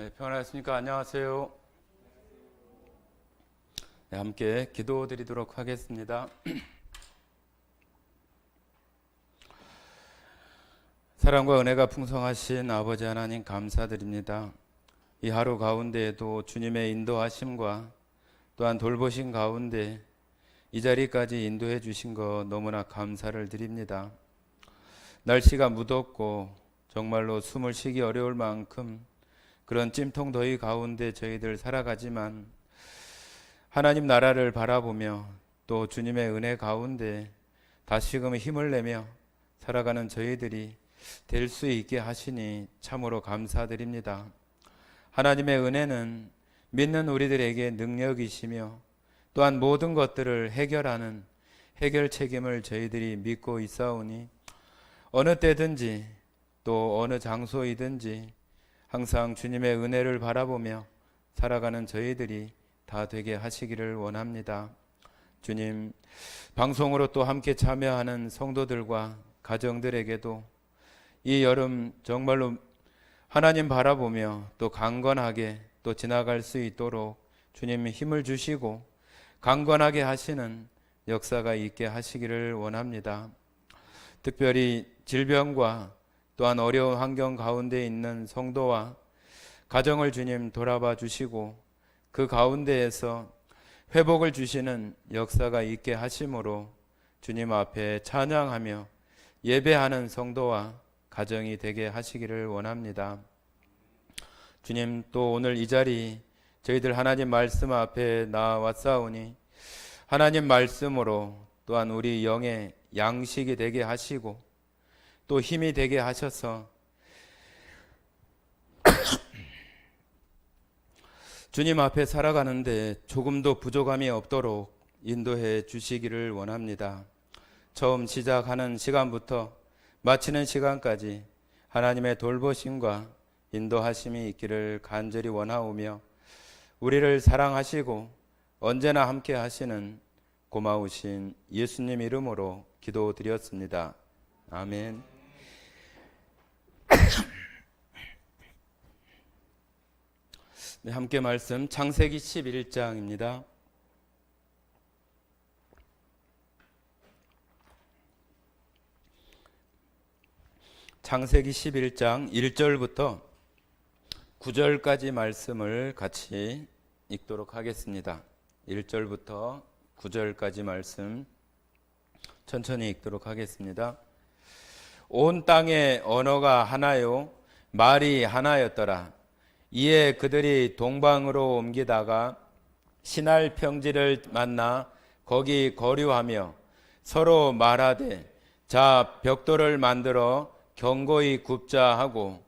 네, 평안하십니까? 안녕하세요. 네, 함께 기도 드리도록 하겠습니다. 사랑과 은혜가 풍성하신 아버지 하나님 감사드립니다. 이 하루 가운데에도 주님의 인도하심과 또한 돌보신 가운데 이 자리까지 인도해 주신 것 너무나 감사를 드립니다. 날씨가 무덥고 정말로 숨을 쉬기 어려울 만큼 그런 찜통 더위 가운데 저희들 살아가지만 하나님 나라를 바라보며 또 주님의 은혜 가운데 다시금 힘을 내며 살아가는 저희들이 될 수 있게 하시니 참으로 감사드립니다. 하나님의 은혜는 믿는 우리들에게 능력이시며 또한 모든 것들을 해결하는 해결 책임을 저희들이 믿고 있사오니 어느 때든지 또 어느 장소이든지 항상 주님의 은혜를 바라보며 살아가는 저희들이 다 되게 하시기를 원합니다. 주님, 방송으로 또 함께 참여하는 성도들과 가정들에게도 이 여름 정말로 하나님 바라보며 또 강건하게 또 지나갈 수 있도록 주님 힘을 주시고 강건하게 하시는 역사가 있게 하시기를 원합니다. 특별히 질병과 또한 어려운 환경 가운데 있는 성도와 가정을 주님 돌아봐 주시고 그 가운데에서 회복을 주시는 역사가 있게 하심으로 주님 앞에 찬양하며 예배하는 성도와 가정이 되게 하시기를 원합니다. 주님, 또 오늘 이 자리 저희들 하나님 말씀 앞에 나왔사오니 하나님 말씀으로 또한 우리 영의 양식이 되게 하시고 또 힘이 되게 하셔서 주님 앞에 살아가는데 조금도 부족함이 없도록 인도해 주시기를 원합니다. 처음 시작하는 시간부터 마치는 시간까지 하나님의 돌보심과 인도하심이 있기를 간절히 원하오며 우리를 사랑하시고 언제나 함께 하시는 고마우신 예수님 이름으로 기도드렸습니다. 아멘. 네, 함께 말씀 창세기 11장입니다. 창세기 11장 1절부터 9절까지 말씀을 같이 읽도록 하겠습니다. 1절부터 9절까지 말씀 천천히 읽도록 하겠습니다. 온 땅의 언어가 하나요 말이 하나였더라. 이에 그들이 동방으로 옮기다가 신할 평지를 만나 거기 거류하며 서로 말하되 자 벽돌을 만들어 견고히 굽자 하고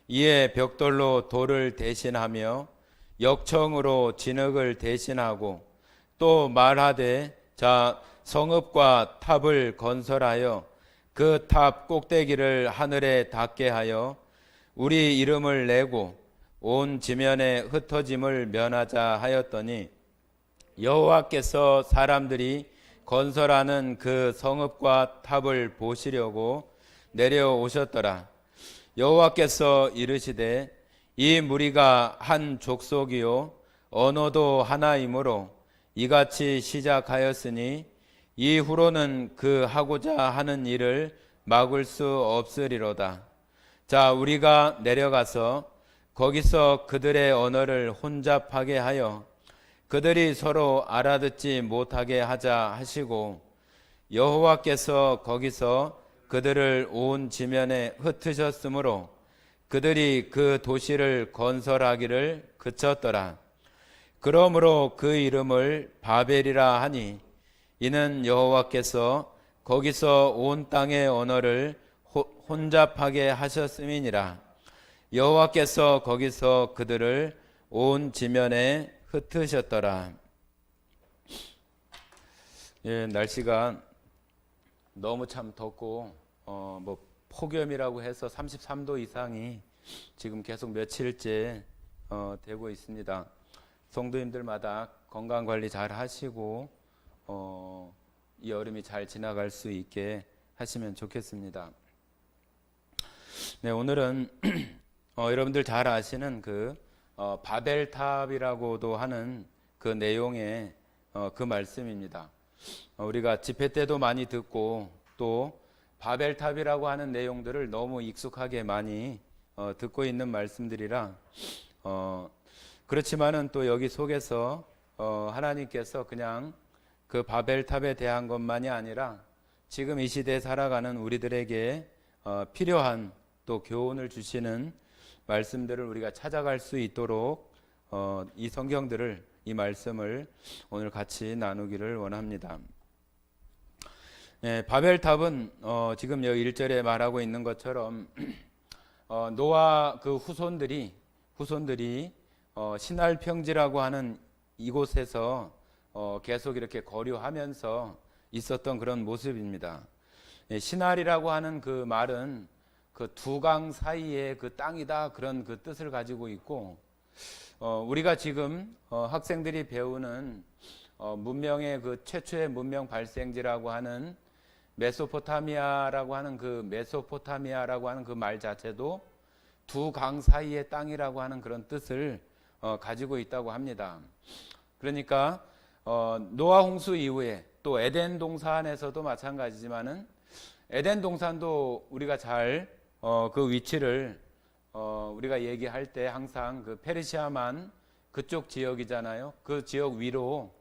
이에 벽돌로 돌을 대신하며 역청으로 진흙을 대신하고 또 말하되 자 성읍과 탑을 건설하여 그 탑 꼭대기를 하늘에 닿게 하여 우리 이름을 내고 온 지면에 흩어짐을 면하자 하였더니 여호와께서 사람들이 건설하는 그 성읍과 탑을 보시려고 내려오셨더라. 여호와께서 이르시되 이 무리가 한 족속이요 언어도 하나이므로 이같이 시작하였으니 이후로는 그 하고자 하는 일을 막을 수 없으리로다. 자 우리가 내려가서 거기서 그들의 언어를 혼잡하게 하여 그들이 서로 알아듣지 못하게 하자 하시고 여호와께서 거기서 그들을 온 지면에 흩으셨으므로 그들이 그 도시를 건설하기를 그쳤더라. 그러므로 그 이름을 바벨이라 하니 이는 여호와께서 거기서 온 땅의 언어를 혼잡하게 하셨음이니라. 여호와께서 거기서 그들을 온 지면에 흩으셨더라. 예, 날씨가 너무 참 덥고 폭염이라고 해서 33도 이상이 지금 계속 며칠째 되고 있습니다. 성도님들마다 건강 관리 잘 하시고 이 여름이 잘 지나갈 수 있게 하시면 좋겠습니다. 네, 오늘은 여러분들 잘 아시는 그 바벨탑이라고도 하는 그 내용의 그 말씀입니다. 우리가 집회 때도 많이 듣고 또 바벨탑이라고 하는 내용들을 너무 익숙하게 많이 듣고 있는 말씀들이라 그렇지만은 또 여기 속에서 하나님께서 그냥 그 바벨탑에 대한 것만이 아니라 지금 이 시대에 살아가는 우리들에게 필요한 또 교훈을 주시는 말씀들을 우리가 찾아갈 수 있도록 이 성경들을, 이 말씀을 오늘 같이 나누기를 원합니다. 바벨탑은 지금 여기 1절에 말하고 있는 것처럼 노아 그 후손들이 신할 평지라고 하는 이곳에서 계속 이렇게 거류하면서 있었던 그런 모습입니다. 신할이라고 하는 그 말은 그 두 강 사이의 그 땅이다, 그런 그 뜻을 가지고 있고, 우리가 지금 학생들이 배우는 문명의 그 최초의 문명 발생지라고 하는 메소포타미아라고 하는 그 말 자체도 두 강 사이의 땅이라고 하는 그런 뜻을 가지고 있다고 합니다. 그러니까 노아 홍수 이후에 또 에덴 동산에서도 마찬가지지만은 에덴 동산도 우리가 잘 그 위치를 우리가 얘기할 때 항상 그 페르시아만 그쪽 지역이잖아요. 그 지역 위로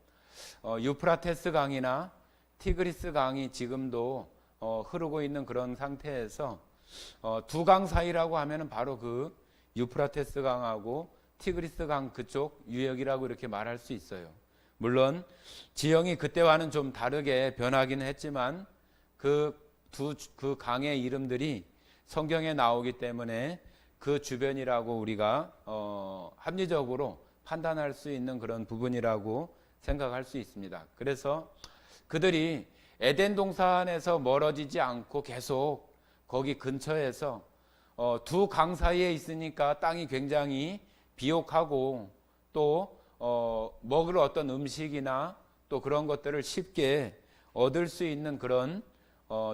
유프라테스 강이나 티그리스 강이 지금도 흐르고 있는 그런 상태에서 두 강 사이라고 하면은 바로 그 유프라테스 강하고 티그리스 강 그쪽 유역이라고 이렇게 말할 수 있어요. 물론 지형이 그때와는 좀 다르게 변하기는 했지만 그 강의 이름들이 성경에 나오기 때문에 그 주변이라고 우리가 합리적으로 판단할 수 있는 그런 부분이라고 생각할 수 있습니다. 그래서 그들이 에덴 동산에서 멀어지지 않고 계속 거기 근처에서 두 강 사이에 있으니까 땅이 굉장히 비옥하고 또 먹을 어떤 음식이나 또 그런 것들을 쉽게 얻을 수 있는 그런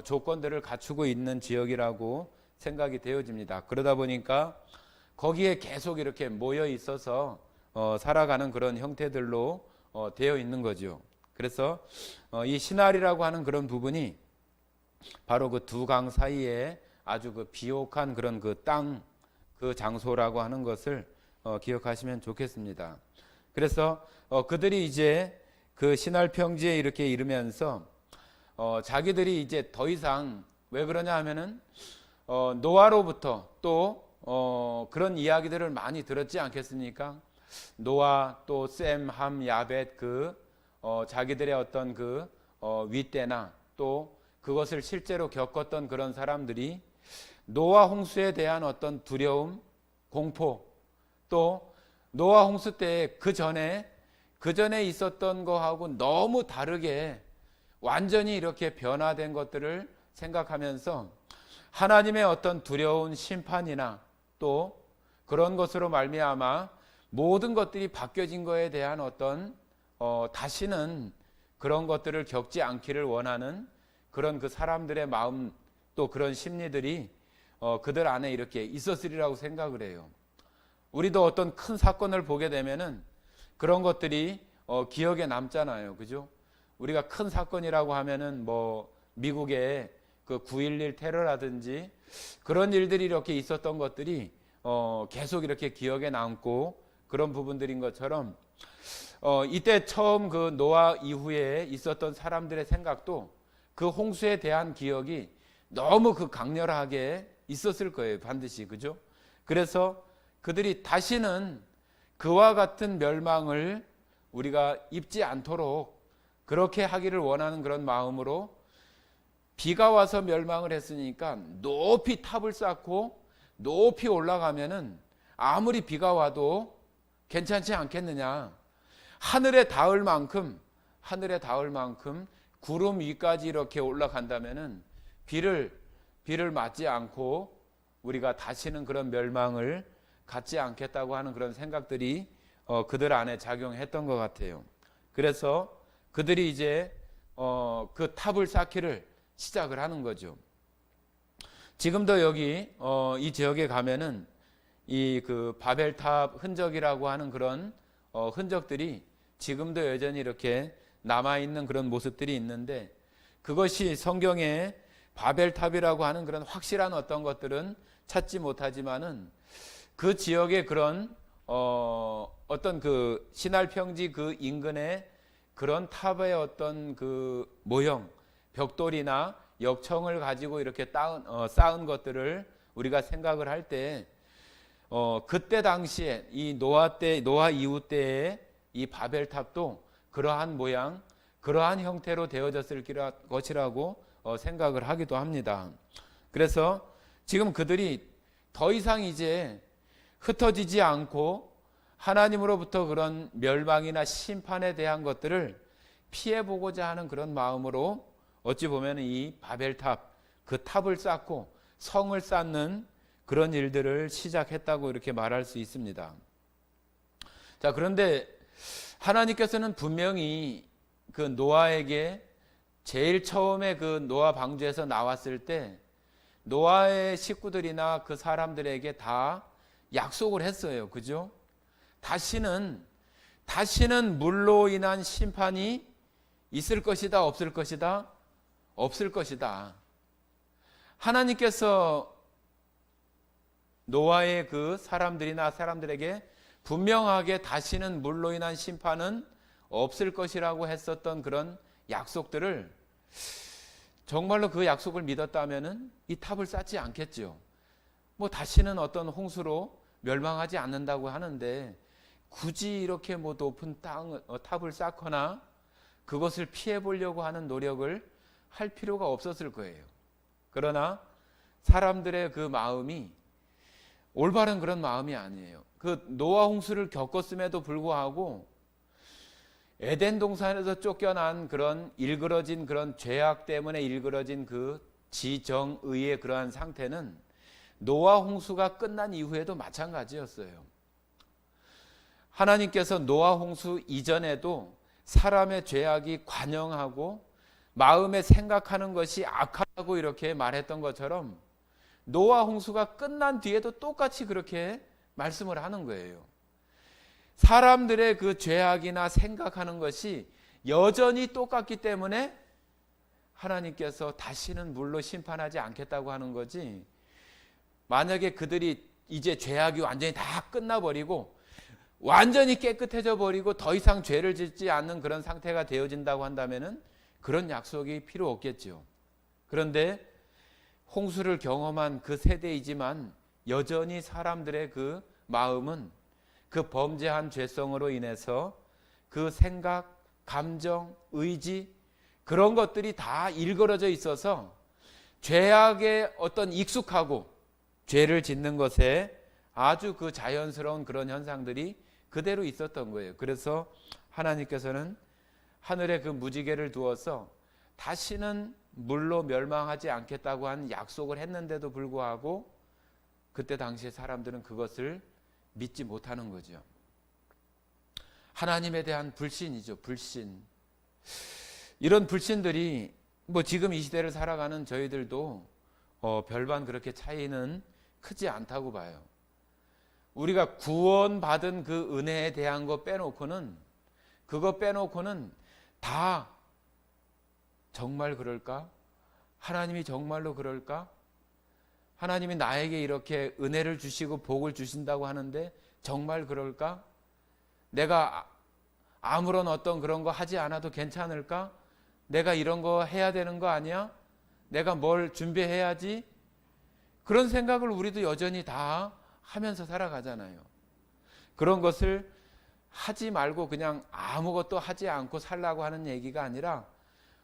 조건들을 갖추고 있는 지역이라고 생각이 되어집니다. 그러다 보니까 거기에 계속 이렇게 모여 있어서 살아가는 그런 형태들로 되어 있는 거죠. 그래서 이 신할이라고 하는 그런 부분이 바로 그 두 강 사이에 아주 그 비옥한 그런 그 땅, 그 장소라고 하는 것을 기억하시면 좋겠습니다. 그래서 그들이 이제 그 신할 평지에 이렇게 이르면서 자기들이 이제 더 이상, 왜 그러냐 하면은 노아로부터 또 그런 이야기들을 많이 들었지 않겠습니까? 노아 또 셈, 함, 야벳 자기들의 어떤 그 윗대나 또 그것을 실제로 겪었던 그런 사람들이 노아 홍수에 대한 어떤 두려움, 공포, 또 노아 홍수 때 그 전에 있었던 거하고 너무 다르게 완전히 이렇게 변화된 것들을 생각하면서 하나님의 어떤 두려운 심판이나 또 그런 것으로 말미암아 모든 것들이 바뀌어진 것에 대한 어떤 다시는 그런 것들을 겪지 않기를 원하는 그런 그 사람들의 마음, 또 그런 심리들이 그들 안에 이렇게 있었으리라고 생각을 해요. 우리도 어떤 큰 사건을 보게 되면은 그런 것들이 기억에 남잖아요. 그죠? 우리가 큰 사건이라고 하면은 뭐 미국의 그 9.11 테러라든지 그런 일들이 이렇게 있었던 것들이 계속 이렇게 기억에 남고 그런 부분들인 것처럼 이때 처음 그 노아 이후에 있었던 사람들의 생각도 그 홍수에 대한 기억이 너무 그 강렬하게 있었을 거예요. 반드시. 그죠? 그래서 그들이 다시는 그와 같은 멸망을 우리가 입지 않도록 그렇게 하기를 원하는 그런 마음으로 비가 와서 멸망을 했으니까 높이 탑을 쌓고 높이 올라가면은 아무리 비가 와도 괜찮지 않겠느냐. 하늘에 닿을 만큼 구름 위까지 이렇게 올라간다면은 비를 맞지 않고 우리가 다시는 그런 멸망을 갖지 않겠다고 하는 그런 생각들이 그들 안에 작용했던 것 같아요. 그래서 그들이 이제 그 탑을 쌓기를 시작을 하는 거죠. 지금도 여기 이 지역에 가면은 이 그 바벨탑 흔적이라고 하는 그런 흔적들이 지금도 여전히 이렇게 남아있는 그런 모습들이 있는데, 그것이 성경에 바벨탑이라고 하는 그런 확실한 어떤 것들은 찾지 못하지만은 그 지역의 그런 어떤 그 신할 평지 그 인근에 그런 탑의 어떤 그 모형, 벽돌이나 역청을 가지고 이렇게 쌓은 것들을 우리가 생각을 할 때, 그때 당시에 이 노아 이후 때의 이 바벨탑도 그러한 모양, 그러한 형태로 되어졌을 것이라고 생각을 하기도 합니다. 그래서 지금 그들이 더 이상 이제 흩어지지 않고 하나님으로부터 그런 멸망이나 심판에 대한 것들을 피해보고자 하는 그런 마음으로 어찌 보면 이 바벨탑, 그 탑을 쌓고 성을 쌓는 그런 일들을 시작했다고 이렇게 말할 수 있습니다. 자, 그런데 하나님께서는 분명히 그 노아에게 제일 처음에 그 노아 방주에서 나왔을 때 노아의 식구들이나 그 사람들에게 다 약속을 했어요. 그죠? 다시는 물로 인한 심판이 있을 것이다, 없을 것이다? 없을 것이다. 하나님께서 노아의 그 사람들에게 분명하게 다시는 물로 인한 심판은 없을 것이라고 했었던 그런 약속들을, 정말로 그 약속을 믿었다면은 이 탑을 쌓지 않겠죠. 뭐 다시는 어떤 홍수로 멸망하지 않는다고 하는데 굳이 이렇게 뭐 높은 탑을 쌓거나 그것을 피해 보려고 하는 노력을 할 필요가 없었을 거예요. 그러나 사람들의 그 마음이 올바른 그런 마음이 아니에요. 그 노아 홍수를 겪었음에도 불구하고 에덴 동산에서 쫓겨난 그런 일그러진 그런 죄악 때문에 일그러진 그 지정의의 그러한 상태는 노아 홍수가 끝난 이후에도 마찬가지였어요. 하나님께서 노아 홍수 이전에도 사람의 죄악이 관영하고 마음에 생각하는 것이 악하다고 이렇게 말했던 것처럼 노아 홍수가 끝난 뒤에도 똑같이 그렇게 말씀을 하는 거예요. 사람들의 그 죄악이나 생각하는 것이 여전히 똑같기 때문에 하나님께서 다시는 물로 심판하지 않겠다고 하는 거지, 만약에 그들이 이제 죄악이 완전히 다 끝나버리고 완전히 깨끗해져 버리고 더 이상 죄를 짓지 않는 그런 상태가 되어진다고 한다면은 그런 약속이 필요 없겠죠. 그런데 홍수를 경험한 그 세대이지만 여전히 사람들의 그 마음은 그 범죄한 죄성으로 인해서 그 생각, 감정, 의지, 그런 것들이 다 일그러져 있어서 죄악에 어떤 익숙하고 죄를 짓는 것에 아주 그 자연스러운 그런 현상들이 그대로 있었던 거예요. 그래서 하나님께서는 하늘에 그 무지개를 두어서 다시는 물로 멸망하지 않겠다고 한 약속을 했는데도 불구하고 그때 당시에 사람들은 그것을 믿지 못하는 거죠. 하나님에 대한 불신이죠. 불신. 이런 불신들이 뭐 지금 이 시대를 살아가는 저희들도 별반 그렇게 차이는 크지 않다고 봐요. 우리가 구원받은 그 은혜에 대한 거 빼놓고는, 그거 빼놓고는 다 정말 그럴까? 하나님이 정말로 그럴까? 하나님이 나에게 이렇게 은혜를 주시고 복을 주신다고 하는데 정말 그럴까? 내가 아무런 어떤 그런 거 하지 않아도 괜찮을까? 내가 이런 거 해야 되는 거 아니야? 내가 뭘 준비해야지? 그런 생각을 우리도 여전히 다 하면서 살아가잖아요. 그런 것을 하지 말고 그냥 아무것도 하지 않고 살라고 하는 얘기가 아니라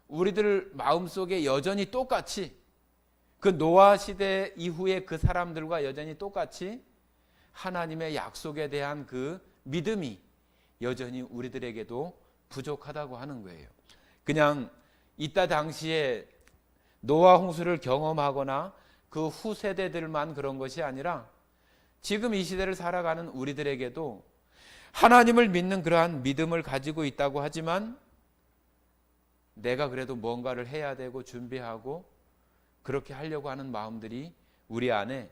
우리들 마음속에 여전히 똑같이 그 노아 시대 이후에 그 사람들과 여전히 똑같이 하나님의 약속에 대한 그 믿음이 여전히 우리들에게도 부족하다고 하는 거예요. 그냥 이때 당시에 노아 홍수를 경험하거나 그 후 세대들만 그런 것이 아니라 지금 이 시대를 살아가는 우리들에게도 하나님을 믿는 그러한 믿음을 가지고 있다고 하지만 내가 그래도 뭔가를 해야 되고 준비하고 그렇게 하려고 하는 마음들이 우리 안에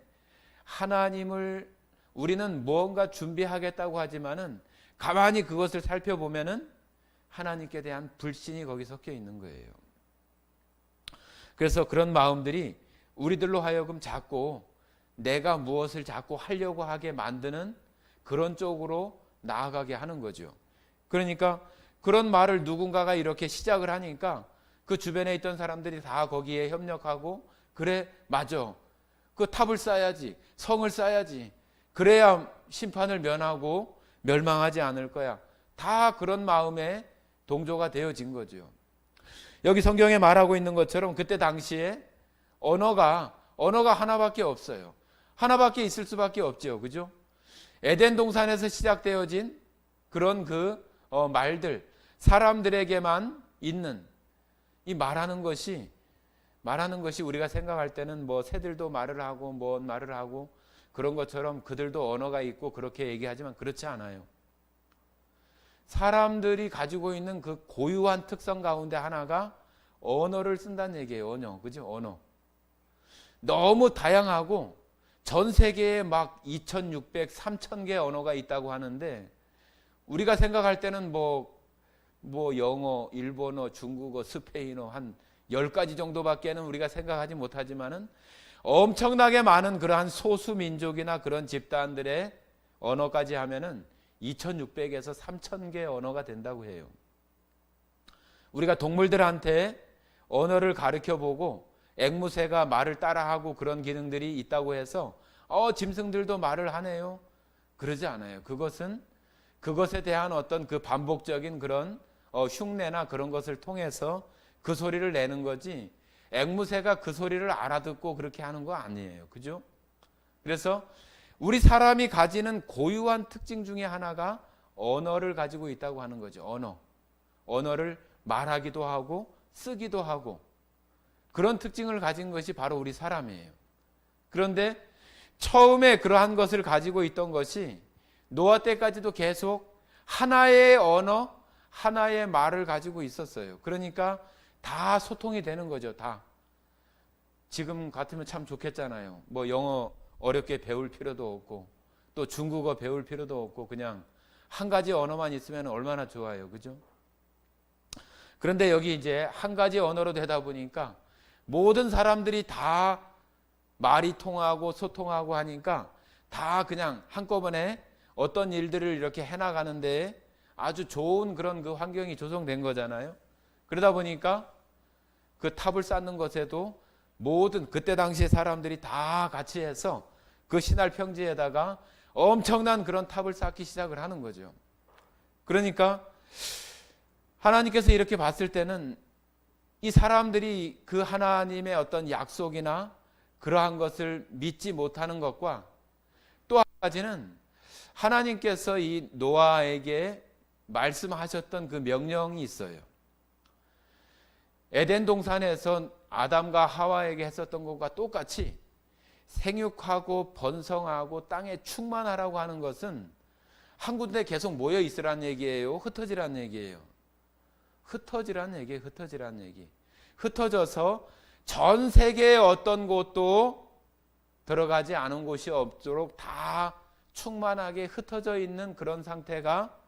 하나님을 우리는 무언가 준비하겠다고 하지만은 가만히 그것을 살펴보면은 하나님께 대한 불신이 거기 섞여 있는 거예요. 그래서 그런 마음들이 우리들로 하여금 자꾸 내가 무엇을 자꾸 하려고 하게 만드는 그런 쪽으로 나아가게 하는 거죠. 그러니까 그런 말을 누군가가 이렇게 시작을 하니까 그 주변에 있던 사람들이 다 거기에 협력하고, 그래 맞아, 그 탑을 쌓아야지, 성을 쌓아야지, 그래야 심판을 면하고 멸망하지 않을 거야. 다 그런 마음에 동조가 되어진 거죠. 여기 성경에 말하고 있는 것처럼 그때 당시에 언어가 하나밖에 없어요. 하나밖에 있을 수밖에 없죠. 그죠? 에덴 동산에서 시작되어진 그런 말들, 사람들에게만 있는 이 말하는 것이 우리가 생각할 때는 뭐 새들도 말을 하고 뭔 말을 하고 그런 것처럼 그들도 언어가 있고 그렇게 얘기하지만 그렇지 않아요. 사람들이 가지고 있는 그 고유한 특성 가운데 하나가 언어를 쓴다는 얘기예요. 언어. 그죠? 언어. 너무 다양하고 전 세계에 막 2,600, 3,000개 언어가 있다고 하는데 우리가 생각할 때는 뭐 영어, 일본어, 중국어, 스페인어 한 10가지 정도밖에는 우리가 생각하지 못하지만은 엄청나게 많은 그러한 소수 민족이나 그런 집단들의 언어까지 하면은 2,600에서 3,000개 언어가 된다고 해요. 우리가 동물들한테 언어를 가르쳐 보고 앵무새가 말을 따라하고 그런 기능들이 있다고 해서 짐승들도 말을 하네요. 그러지 않아요. 그것에 대한 어떤 그 반복적인 그런 흉내나 그런 것을 통해서 그 소리를 내는 거지, 앵무새가 그 소리를 알아듣고 그렇게 하는 거 아니에요. 그죠? 그래서 우리 사람이 가지는 고유한 특징 중에 하나가 언어를 가지고 있다고 하는 거죠. 언어를 말하기도 하고 쓰기도 하고 그런 특징을 가진 것이 바로 우리 사람이에요. 그런데 처음에 그러한 것을 가지고 있던 것이 노아 때까지도 계속 하나의 언어, 하나의 말을 가지고 있었어요. 그러니까 다 소통이 되는 거죠. 다. 지금 같으면 참 좋겠잖아요. 뭐 영어 어렵게 배울 필요도 없고 또 중국어 배울 필요도 없고 그냥 한 가지 언어만 있으면 얼마나 좋아요. 그죠? 그런데 여기 이제 한 가지 언어로 되다 보니까 모든 사람들이 다 말이 통하고 소통하고 하니까 다 그냥 한꺼번에 어떤 일들을 이렇게 해나가는데 아주 좋은 그런 그 환경이 조성된 거잖아요. 그러다 보니까 그 탑을 쌓는 것에도 모든 그때 당시에 사람들이 다 같이 해서 그 시날 평지에다가 엄청난 그런 탑을 쌓기 시작을 하는 거죠. 그러니까 하나님께서 이렇게 봤을 때는 이 사람들이 그 하나님의 어떤 약속이나 그러한 것을 믿지 못하는 것과 또 한 가지는 하나님께서 이 노아에게 말씀하셨던 그 명령이 있어요. 에덴 동산에서 아담과 하와에게 했었던 것과 똑같이 생육하고 번성하고 땅에 충만하라고 하는 것은 한 군데 계속 모여 있으라는 얘기예요? 흩어지라는 얘기예요? 흩어지라는 얘기. 흩어져서 전 세계의 어떤 곳도 들어가지 않은 곳이 없도록 다 충만하게 흩어져 있는 그런 상태가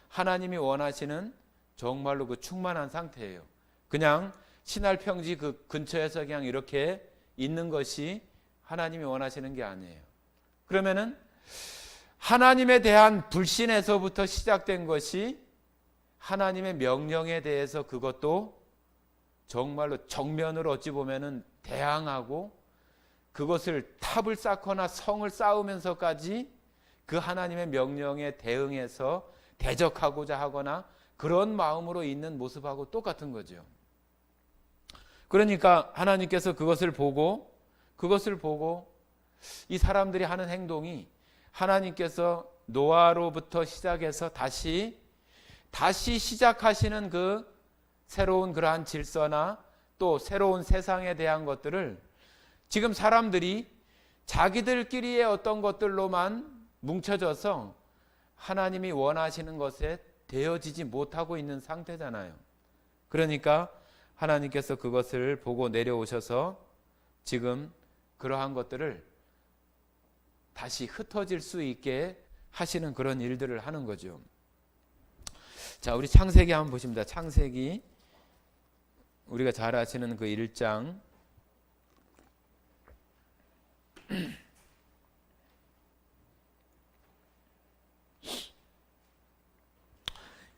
하나님이 원하시는 정말로 그 충만한 상태예요. 그냥 시날 평지 그 근처에서 그냥 이렇게 있는 것이 하나님이 원하시는 게 아니에요. 그러면은 하나님에 대한 불신에서부터 시작된 것이 하나님의 명령에 대해서 그것도 정말로 정면으로 어찌 보면은 대항하고 그것을 탑을 쌓거나 성을 쌓으면서까지 그 하나님의 명령에 대응해서 대적하고자 하거나 그런 마음으로 있는 모습하고 똑같은 거죠. 그러니까 하나님께서 그것을 보고 이 사람들이 하는 행동이 하나님께서 노아로부터 시작해서 다시 시작하시는 그 새로운 그러한 질서나 또 새로운 세상에 대한 것들을 지금 사람들이 자기들끼리의 어떤 것들로만 뭉쳐져서 하나님이 원하시는 것에 되어지지 못하고 있는 상태잖아요. 그러니까 하나님께서 그것을 보고 내려오셔서 지금 그러한 것들을 다시 흩어질 수 있게 하시는 그런 일들을 하는 거죠. 자, 우리 창세기 한번 보십니다. 창세기 우리가 잘 아시는 그 1장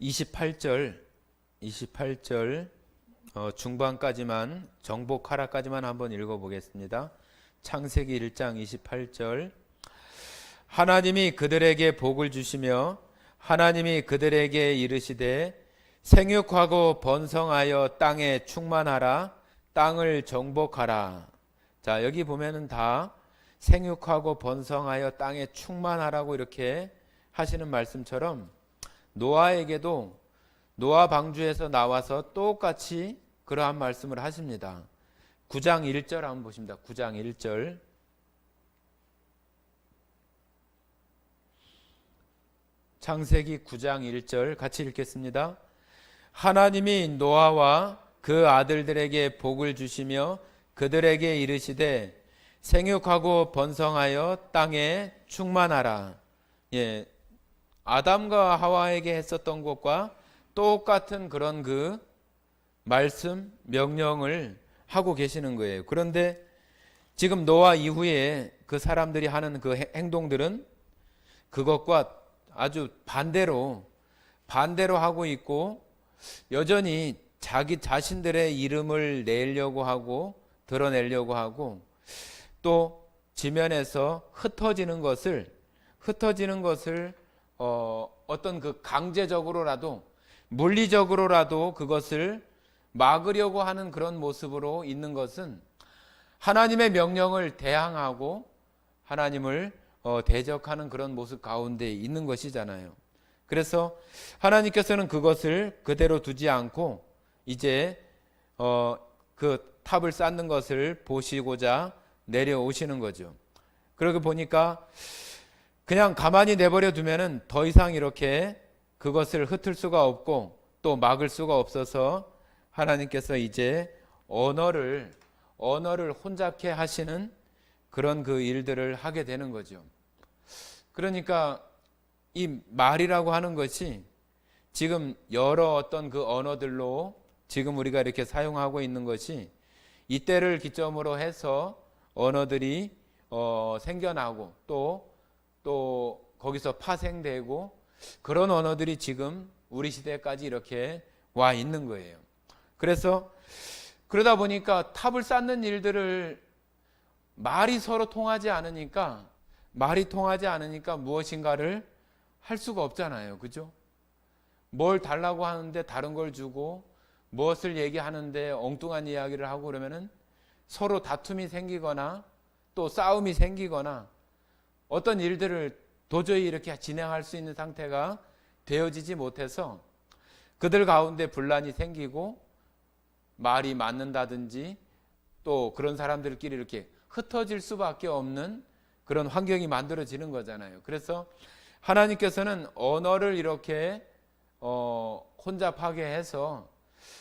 28절 중반까지만 정복하라까지만 한번 읽어보겠습니다. 창세기 1장 28절 하나님이 그들에게 복을 주시며 하나님이 그들에게 이르시되 생육하고 번성하여 땅에 충만하라 땅을 정복하라. 자, 여기 보면은 다 생육하고 번성하여 땅에 충만하라고 이렇게 하시는 말씀처럼 노아에게도 노아 방주에서 나와서 똑같이 그러한 말씀을 하십니다. 9장 1절 한번 보십니다. 9장 1절 창세기 9장 1절 같이 읽겠습니다. 하나님이 노아와 그 아들들에게 복을 주시며 그들에게 이르시되 생육하고 번성하여 땅에 충만하라. 예, 아담과 하와에게 했었던 것과 똑같은 그런 그 말씀, 명령을 하고 계시는 거예요. 그런데 지금 노아 이후에 그 사람들이 하는 그 행동들은 그것과 아주 반대로 하고 있고 여전히 자기 자신들의 이름을 내려고 하고 드러내려고 하고 또 지면에서 흩어지는 것을 어떤 그 강제적으로라도 물리적으로라도 그것을 막으려고 하는 그런 모습으로 있는 것은 하나님의 명령을 대항하고 하나님을 대적하는 그런 모습 가운데 있는 것이잖아요. 그래서 하나님께서는 그것을 그대로 두지 않고 이제 그 탑을 쌓는 것을 보시고자 내려오시는 거죠. 그러고 보니까 그냥 가만히 내버려 두면은 더 이상 이렇게 그것을 흩을 수가 없고 또 막을 수가 없어서 하나님께서 이제 언어를 혼잡케 하시는 그런 그 일들을 하게 되는 거죠. 그러니까 이 말이라고 하는 것이 지금 여러 어떤 그 언어들로 지금 우리가 이렇게 사용하고 있는 것이 이때를 기점으로 해서 언어들이 생겨나고 또 거기서 파생되고 그런 언어들이 지금 우리 시대까지 이렇게 와 있는 거예요. 그래서 그러다 보니까 탑을 쌓는 일들을 말이 통하지 않으니까 무엇인가를 할 수가 없잖아요. 그죠? 뭘 달라고 하는데 다른 걸 주고 무엇을 얘기하는데 엉뚱한 이야기를 하고 그러면은 서로 다툼이 생기거나 또 싸움이 생기거나 어떤 일들을 도저히 이렇게 진행할 수 있는 상태가 되어지지 못해서 그들 가운데 분란이 생기고 말이 맞는다든지 또 그런 사람들끼리 이렇게 흩어질 수밖에 없는 그런 환경이 만들어지는 거잖아요. 그래서 하나님께서는 언어를 이렇게 혼잡하게 해서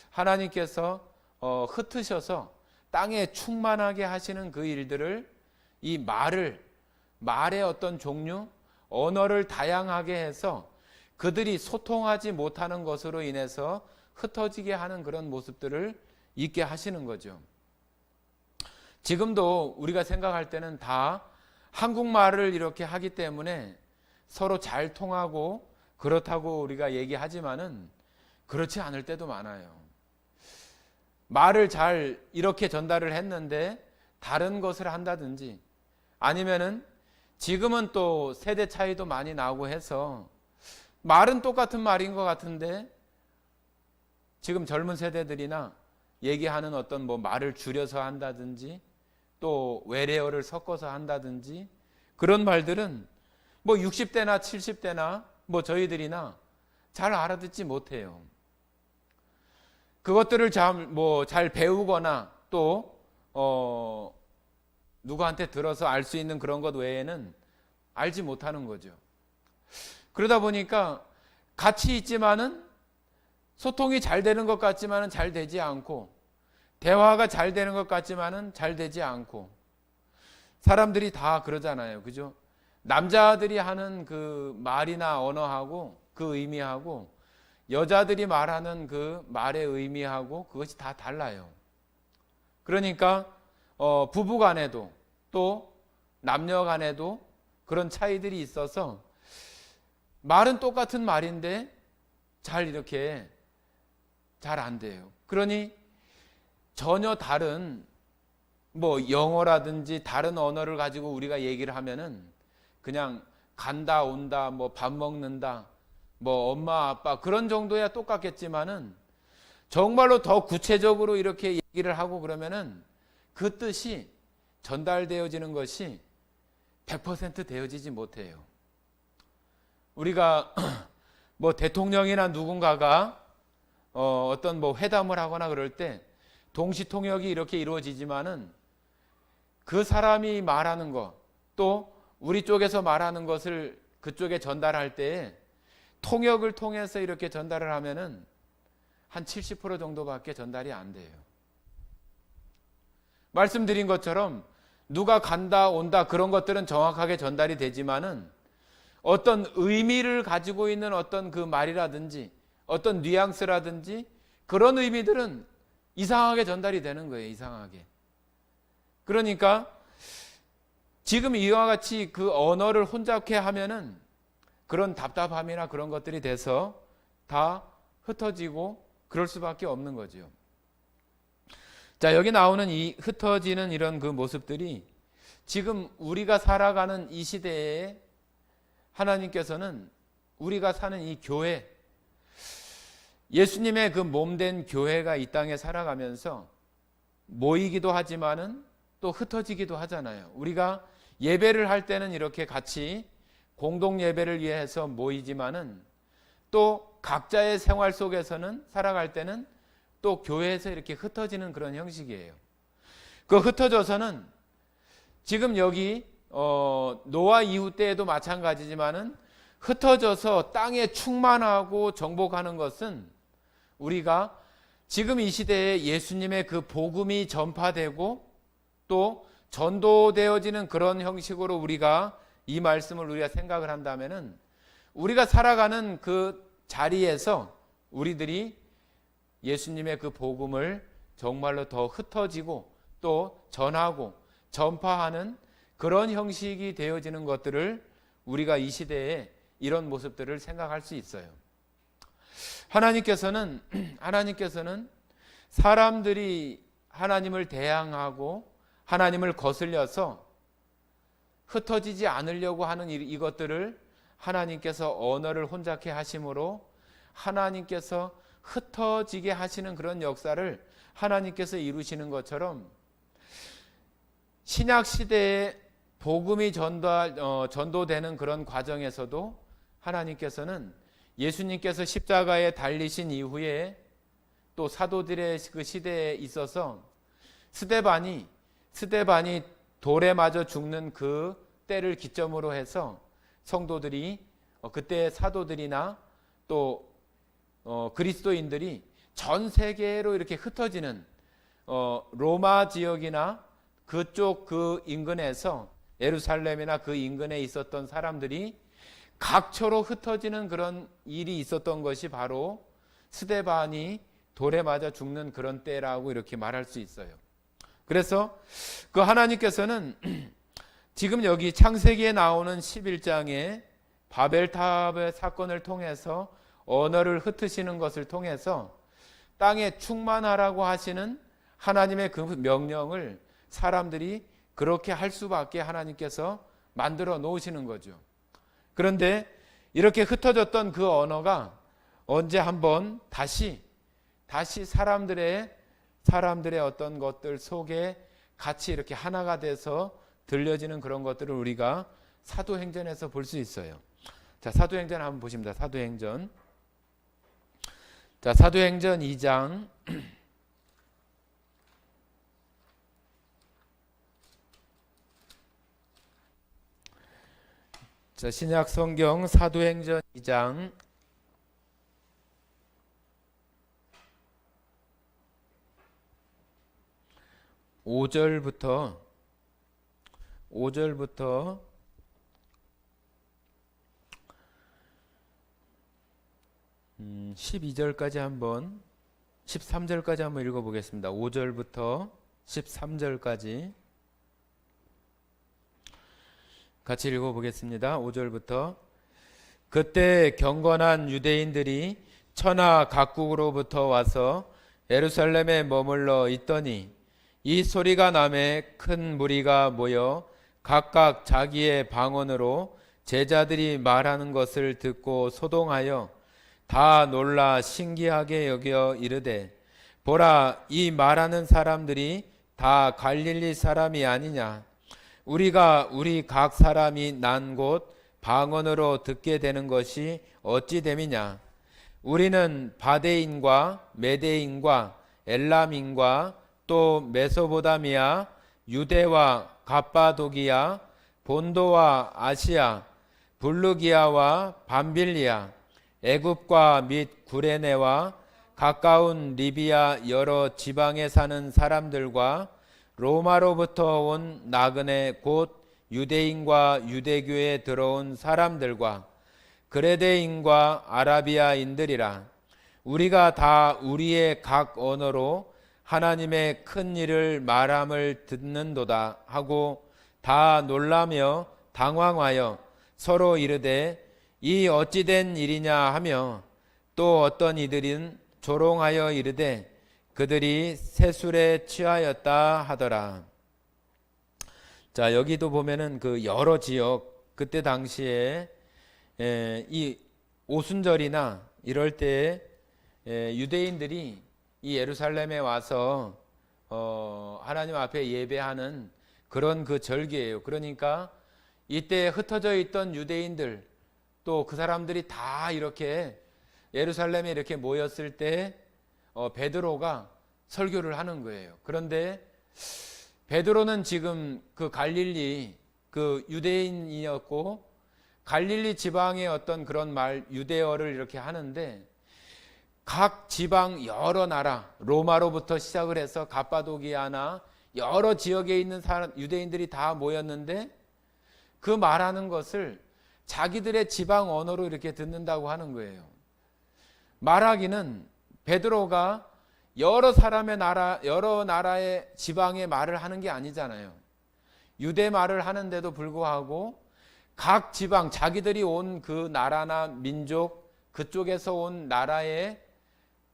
하나님께서 흩으셔서 땅에 충만하게 하시는 그 일들을 이 말의 어떤 종류, 언어를 다양하게 해서 그들이 소통하지 못하는 것으로 인해서 흩어지게 하는 그런 모습들을 있게 하시는 거죠. 지금도 우리가 생각할 때는 다 한국말을 이렇게 하기 때문에 서로 잘 통하고 그렇다고 우리가 얘기하지만은 그렇지 않을 때도 많아요. 말을 잘 이렇게 전달을 했는데 다른 것을 한다든지 아니면은 지금은 또 세대 차이도 많이 나고 해서 말은 똑같은 말인 것 같은데 지금 젊은 세대들이나 얘기하는 어떤 뭐 말을 줄여서 한다든지 또 외래어를 섞어서 한다든지 그런 말들은 뭐 60대나 70대나 뭐 저희들이나 잘 알아듣지 못해요. 그것들을 잘 배우거나 또 누구한테 들어서 알 수 있는 그런 것 외에는 알지 못하는 거죠. 그러다 보니까 같이 있지만은 소통이 잘 되는 것 같지만은 잘 되지 않고 대화가 잘 되는 것 같지만은 잘 되지 않고 사람들이 다 그러잖아요. 그죠? 남자들이 하는 그 말이나 언어하고 그 의미하고 여자들이 말하는 그 말의 의미하고 그것이 다 달라요. 그러니까 부부 간에도 또 남녀 간에도 그런 차이들이 있어서 말은 똑같은 말인데 잘 이렇게 잘 안 돼요. 그러니 전혀 다른 뭐 영어라든지 다른 언어를 가지고 우리가 얘기를 하면은 그냥 간다 온다 뭐 밥 먹는다 뭐 엄마 아빠 그런 정도야 똑같겠지만은 정말로 더 구체적으로 이렇게 얘기를 하고 그러면은 그 뜻이 전달되어지는 것이 100% 되어지지 못해요. 우리가 뭐 대통령이나 누군가가 어떤 뭐 회담을 하거나 그럴 때 동시통역이 이렇게 이루어지지만은 그 사람이 말하는 것 또 우리 쪽에서 말하는 것을 그쪽에 전달할 때에 통역을 통해서 이렇게 전달을 하면은 한 70% 정도밖에 전달이 안 돼요. 말씀드린 것처럼 누가 간다 온다 그런 것들은 정확하게 전달이 되지만은 어떤 의미를 가지고 있는 어떤 그 말이라든지 어떤 뉘앙스라든지 그런 의미들은 이상하게 전달이 되는 거예요. 이상하게. 그러니까 지금 이와 같이 그 언어를 혼잡케 하면은 그런 답답함이나 그런 것들이 돼서 다 흩어지고 그럴 수밖에 없는 거죠. 자, 여기 나오는 이 흩어지는 이런 그 모습들이 지금 우리가 살아가는 이 시대에 하나님께서는 우리가 사는 이 교회, 예수님의 그 몸된 교회가 이 땅에 살아가면서 모이기도 하지만은 또 흩어지기도 하잖아요. 우리가 예배를 할 때는 이렇게 같이 공동 예배를 위해서 모이지만은 또 각자의 생활 속에서는 살아갈 때는 또 교회에서 이렇게 흩어지는 그런 형식이에요. 그 흩어져서는 지금 여기 노아 이후 때에도 마찬가지지만은 흩어져서 땅에 충만하고 정복하는 것은 우리가 지금 이 시대에 예수님의 그 복음이 전파되고 또 전도되어지는 그런 형식으로 우리가 이 말씀을 우리가 생각을 한다면은 우리가 살아가는 그 자리에서 우리들이 예수님의 그 복음을 정말로 더 흩어지고 또 전하고 전파하는 그런 형식이 되어지는 것들을 우리가 이 시대에 이런 모습들을 생각할 수 있어요. 하나님께서는 사람들이 하나님을 대항하고 하나님을 거슬려서 흩어지지 않으려고 하는 이것들을 하나님께서 언어를 혼잡케 하심으로 하나님께서 흩어지게 하시는 그런 역사를 하나님께서 이루시는 것처럼 신약 시대에 복음이 전도되는 그런 과정에서도 하나님께서는 예수님께서 십자가에 달리신 이후에 또 사도들의 그 시대에 있어서 스데반이 돌에 맞아 죽는 그 때를 기점으로 해서 성도들이 그때 사도들이나 또 그리스도인들이 전 세계로 이렇게 흩어지는 로마 지역이나 그쪽 그 인근에서 예루살렘이나 그 인근에 있었던 사람들이 각처로 흩어지는 그런 일이 있었던 것이 바로 스데반이 돌에 맞아 죽는 그런 때라고 이렇게 말할 수 있어요. 그래서 그 하나님께서는 지금 여기 창세기에 나오는 11장에 바벨탑의 사건을 통해서 언어를 흩으시는 것을 통해서 땅에 충만하라고 하시는 하나님의 그 명령을 사람들이 그렇게 할 수밖에 하나님께서 만들어 놓으시는 거죠. 그런데 이렇게 흩어졌던 그 언어가 언제 한번 다시 사람들의 어떤 것들 속에 같이 이렇게 하나가 돼서 들려지는 그런 것들을 우리가 사도행전에서 볼 수 있어요. 자, 사도행전 한번 보십니다. 사도행전 2장 자, 신약 성경 사도행전 2장 5절부터 12절까지 한번 13절까지 한번 읽어보겠습니다. 5절부터 13절까지 같이 읽어보겠습니다. 5절부터 그때 경건한 유대인들이 천하 각국으로부터 와서 예루살렘에 머물러 있더니 이 소리가 나매 큰 무리가 모여 각각 자기의 방언으로 제자들이 말하는 것을 듣고 소동하여 다 놀라 신기하게 여겨 이르되 보라 이 말하는 사람들이 다 갈릴리 사람이 아니냐 우리가 우리 각 사람이 난 곳 방언으로 듣게 되는 것이 어찌 됨이냐 우리는 바데인과 메데인과 엘람인과 또 메소보다미아 유대와 갑바도기아 본도와 아시아 불루기아와 밤빌리아 애굽과 및 구레네와 가까운 리비아 여러 지방에 사는 사람들과 로마로부터 온 나그네 곧 유대인과 유대교에 들어온 사람들과 그레데인과 아라비아인들이라 우리가 다 우리의 각 언어로 하나님의 큰 일을 말함을 듣는도다 하고 다 놀라며 당황하여 서로 이르되 이 어찌된 일이냐 하며 또 어떤 이들은 조롱하여 이르되 그들이 새술에 취하였다 하더라. 자 여기도 보면은 그 여러 지역 그때 당시에 이 오순절이나 이럴 때 유대인들이 이 예루살렘에 와서 하나님 앞에 예배하는 그런 그 절기예요. 그러니까 이때 흩어져 있던 유대인들 또 그 사람들이 다 이렇게 예루살렘에 이렇게 모였을 때 베드로가 설교를 하는 거예요. 그런데 베드로는 지금 그 갈릴리 그 유대인이었고 갈릴리 지방의 어떤 그런 말 유대어를 이렇게 하는데 각 지방 여러 나라 로마로부터 시작을 해서 갑바도기아나 여러 지역에 있는 유대인들이 다 모였는데 그 말하는 것을 자기들의 지방 언어로 이렇게 듣는다고 하는 거예요. 말하기는 베드로가 여러 사람의 나라 여러 나라의 지방의 말을 하는 게 아니잖아요. 유대 말을 하는데도 불구하고 각 지방 자기들이 온 그 나라나 민족 그쪽에서 온 나라의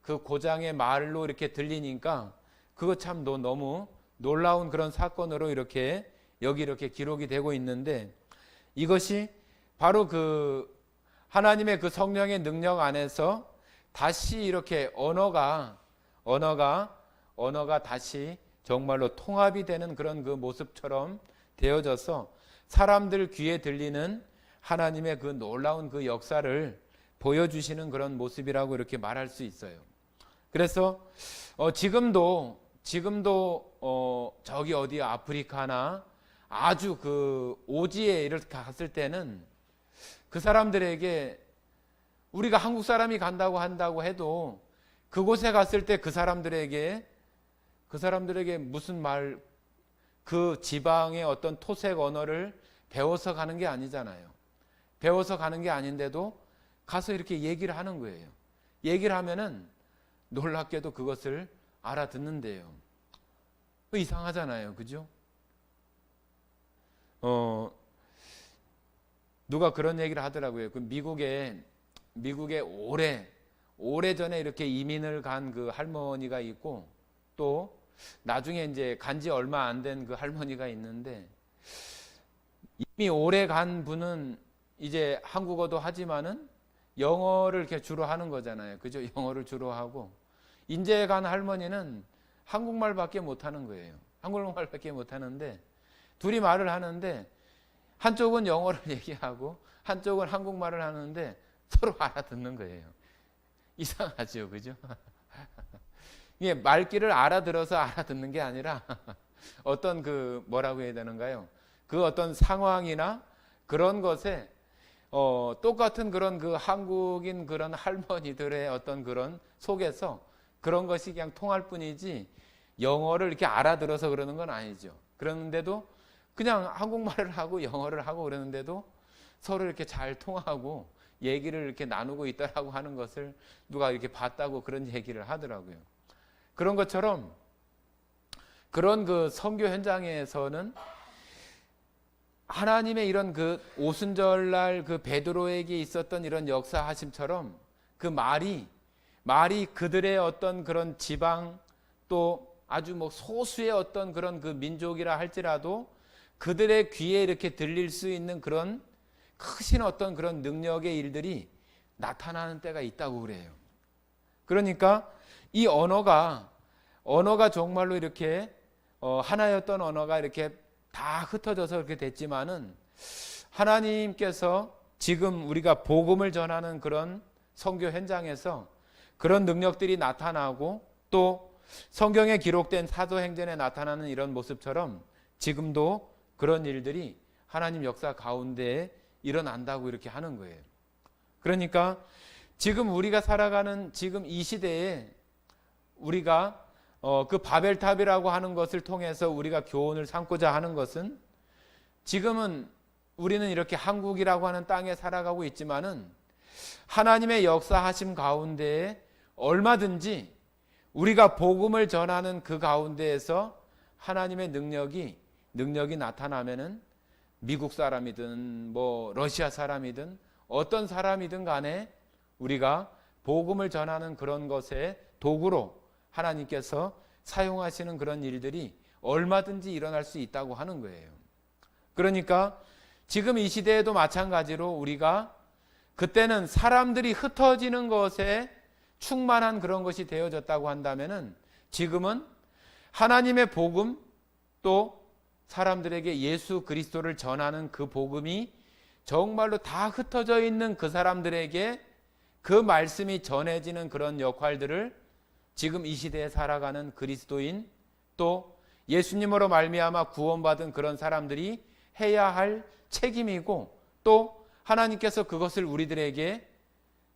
그 고장의 말로 이렇게 들리니까 그거 참 너무 놀라운 그런 사건으로 이렇게 여기 이렇게 기록이 되고 있는데 이것이 바로 그 하나님의 그 성령의 능력 안에서 다시 이렇게 언어가 다시 정말로 통합이 되는 그런 그 모습처럼 되어져서 사람들 귀에 들리는 하나님의 그 놀라운 그 역사를 보여주시는 그런 모습이라고 이렇게 말할 수 있어요. 그래서 지금도 저기 어디 아프리카나 아주 그 오지에 이렇게 갔을 때는 그 사람들에게 우리가 한국 사람이 간다고 한다고 해도 그곳에 갔을 때 그 사람들에게 무슨 말 그 지방의 어떤 토색 언어를 배워서 가는 게 아니잖아요. 배워서 가는 게 아닌데도 가서 이렇게 얘기를 하는 거예요. 얘기를 하면은 놀랍게도 그것을 알아듣는데요. 이상하잖아요. 그죠? 누가 그런 얘기를 하더라고요. 그 미국에 오래전에 이렇게 이민을 간 그 할머니가 있고 또 나중에 이제 간지 얼마 안 된 그 할머니가 있는데 이미 오래 간 분은 이제 한국어도 하지만은 영어를 이렇게 주로 하는 거잖아요. 그죠? 영어를 주로 하고 이제 간 할머니는 한국말밖에 못 하는 거예요. 한국말밖에 못 하는데 둘이 말을 하는데 한쪽은 영어를 얘기하고 한쪽은 한국말을 하는데 서로 알아듣는 거예요. 이상하죠, 그죠? 이게 말귀를 알아들어서 알아듣는 게 아니라 어떤 그 뭐라고 해야 되는가요? 그 어떤 상황이나 그런 것에 똑같은 그런 그 한국인 그런 할머니들의 어떤 그런 속에서 그런 것이 그냥 통할 뿐이지 영어를 이렇게 알아들어서 그러는 건 아니죠. 그러는데도 그냥 한국말을 하고 영어를 하고 그러는데도 서로 이렇게 잘 통하고 얘기를 이렇게 나누고 있다라고 하는 것을 누가 이렇게 봤다고 그런 얘기를 하더라고요. 그런 것처럼 그런 그 선교 현장에서는 하나님의 이런 그 오순절날 그 베드로에게 있었던 이런 역사하심처럼 그 말이 그들의 어떤 그런 지방 또 아주 뭐 소수의 어떤 그런 그 민족이라 할지라도 그들의 귀에 이렇게 들릴 수 있는 그런 크신 어떤 그런 능력의 일들이 나타나는 때가 있다고 그래요. 그러니까 이 언어가 정말로 이렇게 하나였던 언어가 이렇게 다 흩어져서 그렇게 됐지만은 하나님께서 지금 우리가 복음을 전하는 그런 선교 현장에서 그런 능력들이 나타나고 또 성경에 기록된 사도행전에 나타나는 이런 모습처럼 지금도 그런 일들이 하나님 역사 가운데 일어난다고 이렇게 하는 거예요. 그러니까 지금 우리가 살아가는 지금 이 시대에 우리가 그 바벨탑이라고 하는 것을 통해서 우리가 교훈을 삼고자 하는 것은 지금은 우리는 이렇게 한국이라고 하는 땅에 살아가고 있지만은 하나님의 역사하심 가운데에 얼마든지 우리가 복음을 전하는 그 가운데에서 하나님의 능력이 나타나면은 미국 사람이든 뭐 러시아 사람이든 어떤 사람이든 간에 우리가 복음을 전하는 그런 것의 도구로 하나님께서 사용하시는 그런 일들이 얼마든지 일어날 수 있다고 하는 거예요. 그러니까 지금 이 시대에도 마찬가지로 우리가 그때는 사람들이 흩어지는 것에 충만한 그런 것이 되어졌다고 한다면은 지금은 하나님의 복음 또 사람들에게 예수 그리스도를 전하는 그 복음이 정말로 다 흩어져 있는 그 사람들에게 그 말씀이 전해지는 그런 역할들을 지금 이 시대에 살아가는 그리스도인 또 예수님으로 말미암아 구원받은 그런 사람들이 해야 할 책임이고 또 하나님께서 그것을 우리들에게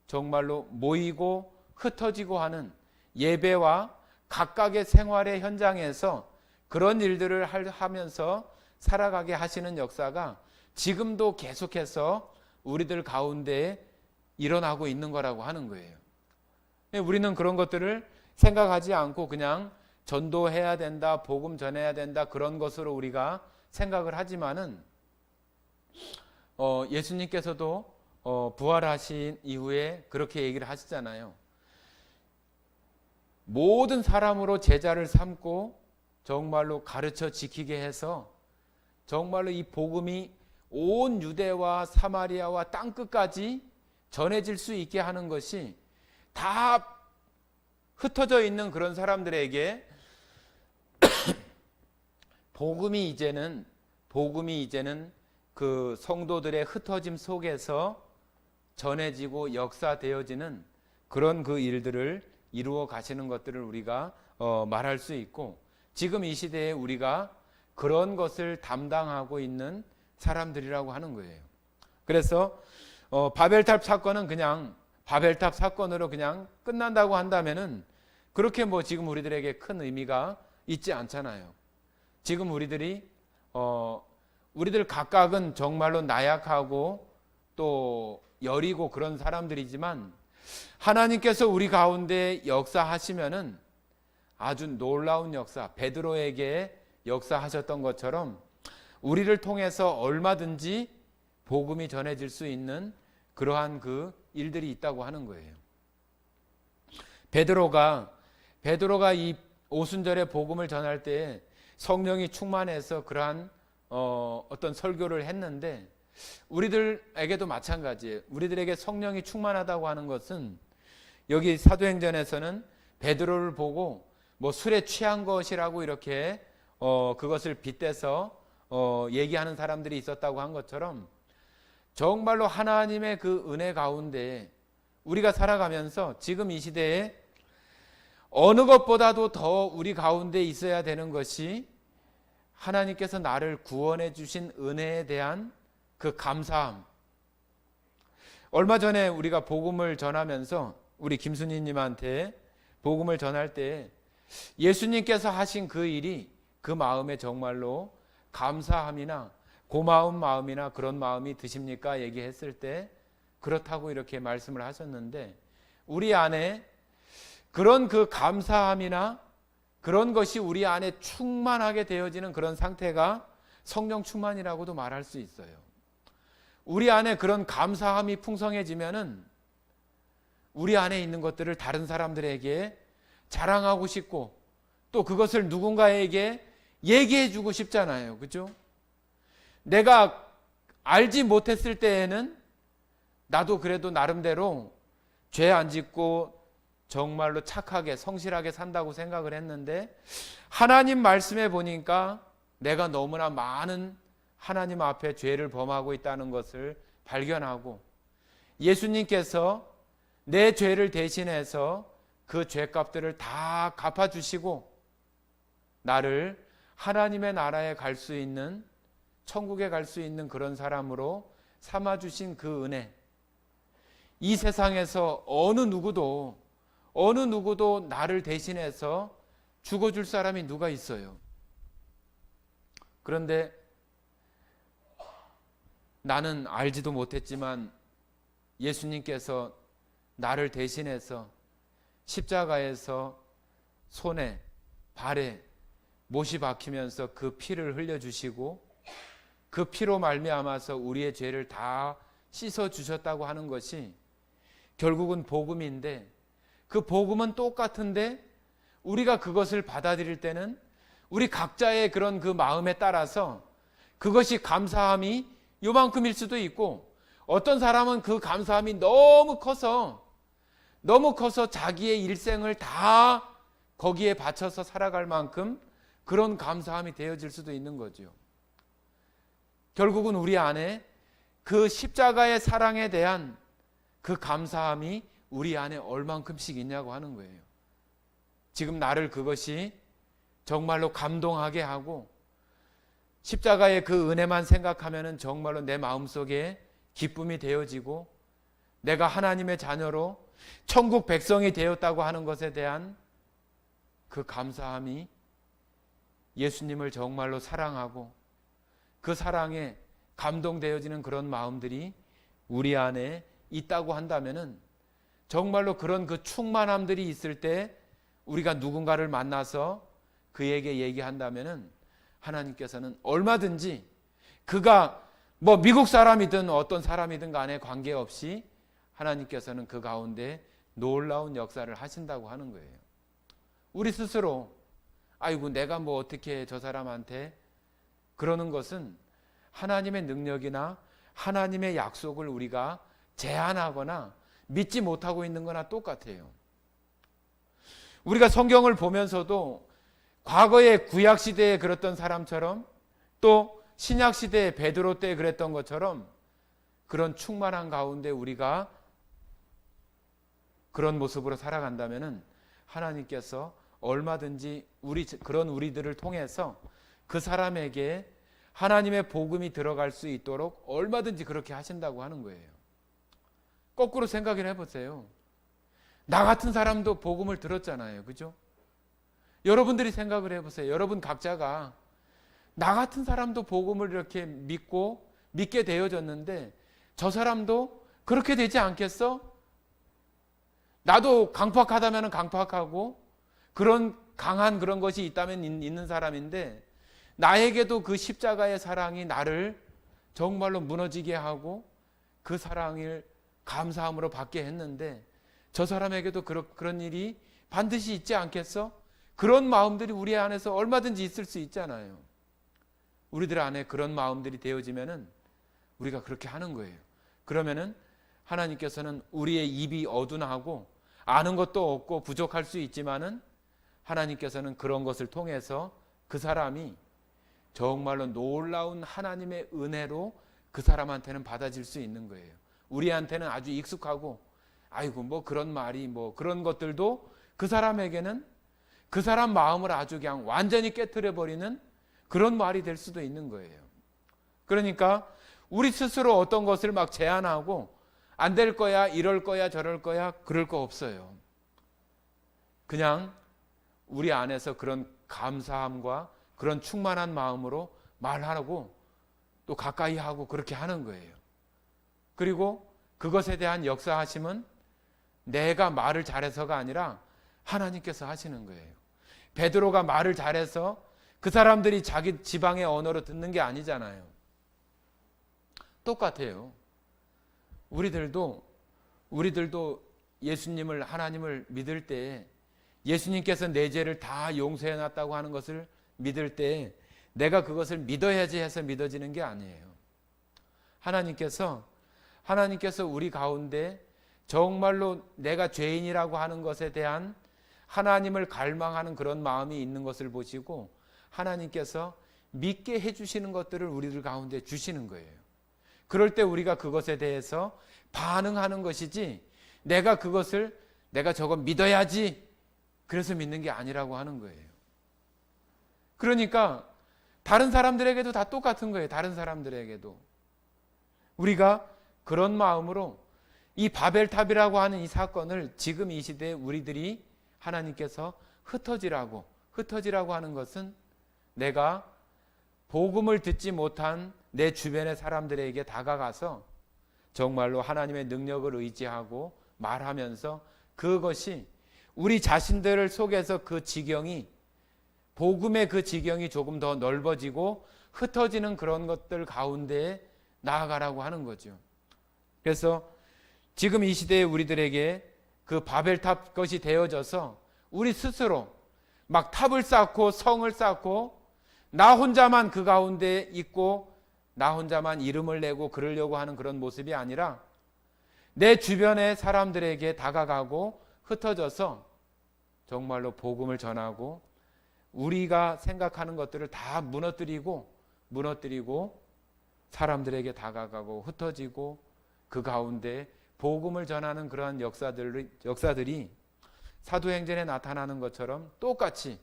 정말로 모이고 흩어지고 하는 예배와 각각의 생활의 현장에서 그런 일들을 하면서 살아가게 하시는 역사가 지금도 계속해서 우리들 가운데 일어나고 있는 거라고 하는 거예요. 우리는 그런 것들을 생각하지 않고 그냥 전도해야 된다, 복음 전해야 된다 그런 것으로 우리가 생각을 하지만은 예수님께서도 부활하신 이후에 그렇게 얘기를 하시잖아요. 모든 사람으로 제자를 삼고 정말로 가르쳐 지키게 해서 정말로 이 복음이 온 유대와 사마리아와 땅끝까지 전해질 수 있게 하는 것이 다 흩어져 있는 그런 사람들에게 복음이 이제는 그 성도들의 흩어짐 속에서 전해지고 역사되어지는 그런 그 일들을 이루어 가시는 것들을 우리가 말할 수 있고 지금 이 시대에 우리가 그런 것을 담당하고 있는 사람들이라고 하는 거예요. 그래서 바벨탑 사건은 그냥 바벨탑 사건으로 그냥 끝난다고 한다면은 그렇게 뭐 지금 우리들에게 큰 의미가 있지 않잖아요. 지금 우리들 각각은 정말로 나약하고 또 여리고 그런 사람들이지만 하나님께서 우리 가운데 역사하시면은 아주 놀라운 역사, 베드로에게 역사하셨던 것처럼 우리를 통해서 얼마든지 복음이 전해질 수 있는 그러한 그 일들이 있다고 하는 거예요. 베드로가 이 오순절에 복음을 전할 때 성령이 충만해서 그러한 어떤 설교를 했는데 우리들에게도 마찬가지예요. 우리들에게 성령이 충만하다고 하는 것은 여기 사도행전에서는 베드로를 보고 뭐 술에 취한 것이라고 이렇게 그것을 빗대서 얘기하는 사람들이 있었다고 한 것처럼 정말로 하나님의 그 은혜 가운데 우리가 살아가면서 지금 이 시대에 어느 것보다도 더 우리 가운데 있어야 되는 것이 하나님께서 나를 구원해 주신 은혜에 대한 그 감사함. 얼마 전에 우리가 복음을 전하면서 우리 김순희님한테 복음을 전할 때 예수님께서 하신 그 일이 그 마음에 정말로 감사함이나 고마운 마음이나 그런 마음이 드십니까? 얘기했을 때 그렇다고 이렇게 말씀을 하셨는데, 우리 안에 그런 그 감사함이나 그런 것이 우리 안에 충만하게 되어지는 그런 상태가 성령 충만이라고도 말할 수 있어요. 우리 안에 그런 감사함이 풍성해지면은 우리 안에 있는 것들을 다른 사람들에게 자랑하고 싶고 또 그것을 누군가에게 얘기해 주고 싶잖아요. 그죠? 내가 알지 못했을 때에는 나도 그래도 나름대로 죄 안 짓고 정말로 착하게 성실하게 산다고 생각을 했는데, 하나님 말씀에 보니까 내가 너무나 많은 하나님 앞에 죄를 범하고 있다는 것을 발견하고, 예수님께서 내 죄를 대신해서 그 죄값들을 다 갚아주시고 나를 하나님의 나라에 갈 수 있는, 천국에 갈 수 있는 그런 사람으로 삼아주신 그 은혜, 이 세상에서 어느 누구도 나를 대신해서 죽어줄 사람이 누가 있어요? 그런데 나는 알지도 못했지만 예수님께서 나를 대신해서 십자가에서 손에 발에 못이 박히면서 그 피를 흘려주시고 그 피로 말미암아서 우리의 죄를 다 씻어주셨다고 하는 것이 결국은 복음인데, 그 복음은 똑같은데 우리가 그것을 받아들일 때는 우리 각자의 그런 그 마음에 따라서 그것이 감사함이 요만큼일 수도 있고, 어떤 사람은 그 감사함이 너무 커서 자기의 일생을 다 거기에 바쳐서 살아갈 만큼 그런 감사함이 되어질 수도 있는 거죠. 결국은 우리 안에 그 십자가의 사랑에 대한 그 감사함이 우리 안에 얼만큼씩 있냐고 하는 거예요. 지금 나를 그것이 정말로 감동하게 하고 십자가의 그 은혜만 생각하면은 정말로 내 마음속에 기쁨이 되어지고 내가 하나님의 자녀로 천국 백성이 되었다고 하는 것에 대한 그 감사함이, 예수님을 정말로 사랑하고 그 사랑에 감동되어지는 그런 마음들이 우리 안에 있다고 한다면은, 정말로 그런 그 충만함들이 있을 때 우리가 누군가를 만나서 그에게 얘기한다면은 하나님께서는 얼마든지 그가 뭐 미국 사람이든 어떤 사람이든 간에 관계없이 하나님께서는 그 가운데 놀라운 역사를 하신다고 하는 거예요. 우리 스스로 아이고 내가 뭐 어떻게 저 사람한테 그러는 것은 하나님의 능력이나 하나님의 약속을 우리가 제한하거나 믿지 못하고 있는 거나 똑같아요. 우리가 성경을 보면서도 과거의 구약시대에 그랬던 사람처럼 또 신약시대의 베드로 때 그랬던 것처럼 그런 충만한 가운데 우리가 그런 모습으로 살아간다면 하나님께서 얼마든지 그런 우리들을 통해서 그 사람에게 하나님의 복음이 들어갈 수 있도록 얼마든지 그렇게 하신다고 하는 거예요. 거꾸로 생각을 해보세요. 나 같은 사람도 복음을 들었잖아요. 그죠? 여러분들이 생각을 해보세요. 여러분 각자가 나 같은 사람도 복음을 이렇게 믿게 되어졌는데 저 사람도 그렇게 되지 않겠어? 나도 강팍하다면 강팍하고 그런 강한 그런 것이 있다면 있는 사람인데, 나에게도 그 십자가의 사랑이 나를 정말로 무너지게 하고 그 사랑을 감사함으로 받게 했는데 저 사람에게도 그런 일이 반드시 있지 않겠어? 그런 마음들이 우리 안에서 얼마든지 있을 수 있잖아요. 우리들 안에 그런 마음들이 되어지면은 우리가 그렇게 하는 거예요. 그러면은 하나님께서는 우리의 입이 어둔하고 아는 것도 없고 부족할 수 있지만은 하나님께서는 그런 것을 통해서 그 사람이 정말로 놀라운 하나님의 은혜로 그 사람한테는 받아질 수 있는 거예요. 우리한테는 아주 익숙하고 아이고 뭐 그런 말이 뭐 그런 것들도 그 사람에게는 그 사람 마음을 아주 그냥 완전히 깨트려 버리는 그런 말이 될 수도 있는 거예요. 그러니까 우리 스스로 어떤 것을 막 제안하고 안 될 거야, 이럴 거야, 저럴 거야, 그럴 거 없어요. 그냥 우리 안에서 그런 감사함과 그런 충만한 마음으로 말하고 또 가까이 하고 그렇게 하는 거예요. 그리고 그것에 대한 역사하심은 내가 말을 잘해서가 아니라 하나님께서 하시는 거예요. 베드로가 말을 잘해서 그 사람들이 자기 지방의 언어로 듣는 게 아니잖아요. 똑같아요. 우리들도 예수님을, 하나님을 믿을 때, 예수님께서 내 죄를 다 용서해 놨다고 하는 것을 믿을 때 내가 그것을 믿어야지 해서 믿어지는 게 아니에요. 하나님께서 우리 가운데 정말로 내가 죄인이라고 하는 것에 대한 하나님을 갈망하는 그런 마음이 있는 것을 보시고 하나님께서 믿게 해주시는 것들을 우리들 가운데 주시는 거예요. 그럴 때 우리가 그것에 대해서 반응하는 것이지, 내가 저거 믿어야지 그래서 믿는 게 아니라고 하는 거예요. 그러니까 다른 사람들에게도 다 똑같은 거예요. 다른 사람들에게도 우리가 그런 마음으로 이 바벨탑이라고 하는 이 사건을 지금 이 시대에 우리들이 하나님께서 흩어지라고 하는 것은 내가 복음을 듣지 못한 내 주변의 사람들에게 다가가서 정말로 하나님의 능력을 의지하고 말하면서 그것이 우리 자신들 속에서 그 지경이, 복음의 그 지경이 조금 더 넓어지고 흩어지는 그런 것들 가운데에 나아가라고 하는 거죠. 그래서 지금 이 시대에 우리들에게 그 바벨탑 것이 되어져서 우리 스스로 막 탑을 쌓고 성을 쌓고 나 혼자만 그 가운데 있고 나 혼자만 이름을 내고 그러려고 하는 그런 모습이 아니라 내 주변의 사람들에게 다가가고 흩어져서 정말로 복음을 전하고 우리가 생각하는 것들을 다 무너뜨리고 사람들에게 다가가고 흩어지고 그 가운데 복음을 전하는 그러한 역사들이 사도행전에 나타나는 것처럼 똑같이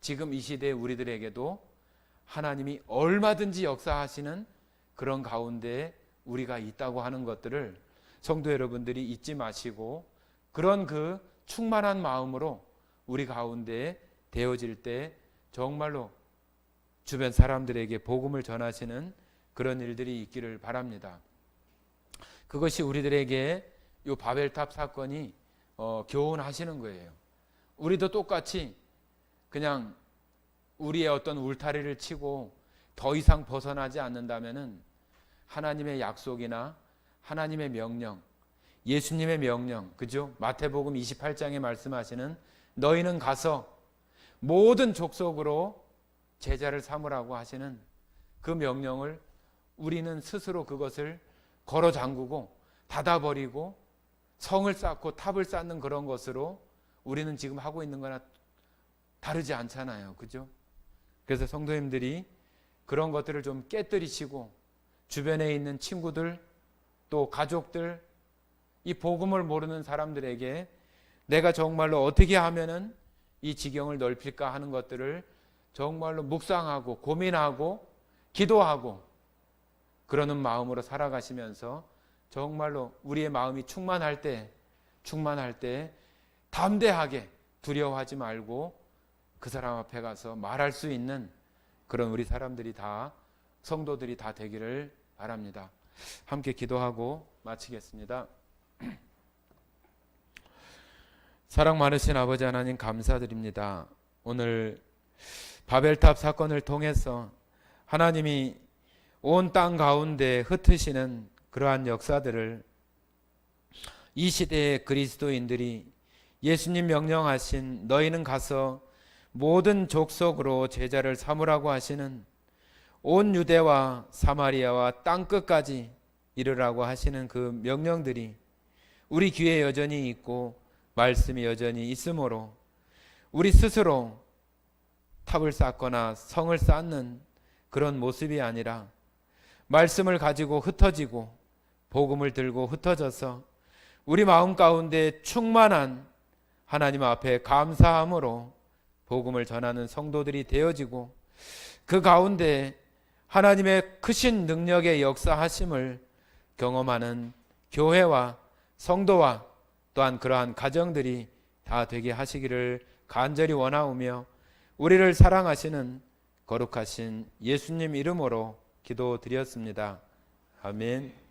지금 이 시대의 우리들에게도 하나님이 얼마든지 역사하시는 그런 가운데에 우리가 있다고 하는 것들을 성도 여러분들이 잊지 마시고 그런 그 충만한 마음으로 우리 가운데에 되어질 때 정말로 주변 사람들에게 복음을 전하시는 그런 일들이 있기를 바랍니다. 그것이 우리들에게 이 바벨탑 사건이 교훈하시는 거예요. 우리도 똑같이 그냥 우리의 어떤 울타리를 치고 더 이상 벗어나지 않는다면은 하나님의 약속이나 하나님의 명령, 예수님의 명령, 그죠? 마태복음 28장에 말씀하시는 너희는 가서 모든 족속으로 제자를 삼으라고 하시는 그 명령을 우리는 스스로 그것을 걸어 잠그고 닫아버리고 성을 쌓고 탑을 쌓는 그런 것으로 우리는 지금 하고 있는 거나 다르지 않잖아요. 그죠? 그래서 성도님들이 그런 것들을 좀 깨뜨리시고 주변에 있는 친구들 또 가족들 이 복음을 모르는 사람들에게 내가 정말로 어떻게 하면은 이 지경을 넓힐까 하는 것들을 정말로 묵상하고 고민하고 기도하고 그러는 마음으로 살아가시면서 정말로 우리의 마음이 충만할 때 담대하게 두려워하지 말고 그 사람 앞에 가서 말할 수 있는 그런 우리 사람들이 다 성도들이 다 되기를 바랍니다. 함께 기도하고 마치겠습니다. 사랑 많으신 아버지 하나님 감사드립니다. 오늘 바벨탑 사건을 통해서 하나님이 온 땅 가운데 흩으시는 그러한 역사들을 이 시대의 그리스도인들이 예수님 명령하신 너희는 가서 모든 족속으로 제자를 삼으라고 하시는 온 유대와 사마리아와 땅끝까지 이르라고 하시는 그 명령들이 우리 귀에 여전히 있고 말씀이 여전히 있으므로 우리 스스로 탑을 쌓거나 성을 쌓는 그런 모습이 아니라 말씀을 가지고 흩어지고 복음을 들고 흩어져서 우리 마음 가운데 충만한 하나님 앞에 감사함으로 복음을 전하는 성도들이 되어지고 그 가운데 하나님의 크신 능력의 역사하심을 경험하는 교회와 성도와 또한 그러한 가정들이 다 되게 하시기를 간절히 원하오며 우리를 사랑하시는 거룩하신 예수님 이름으로 기도드렸습니다. 아멘.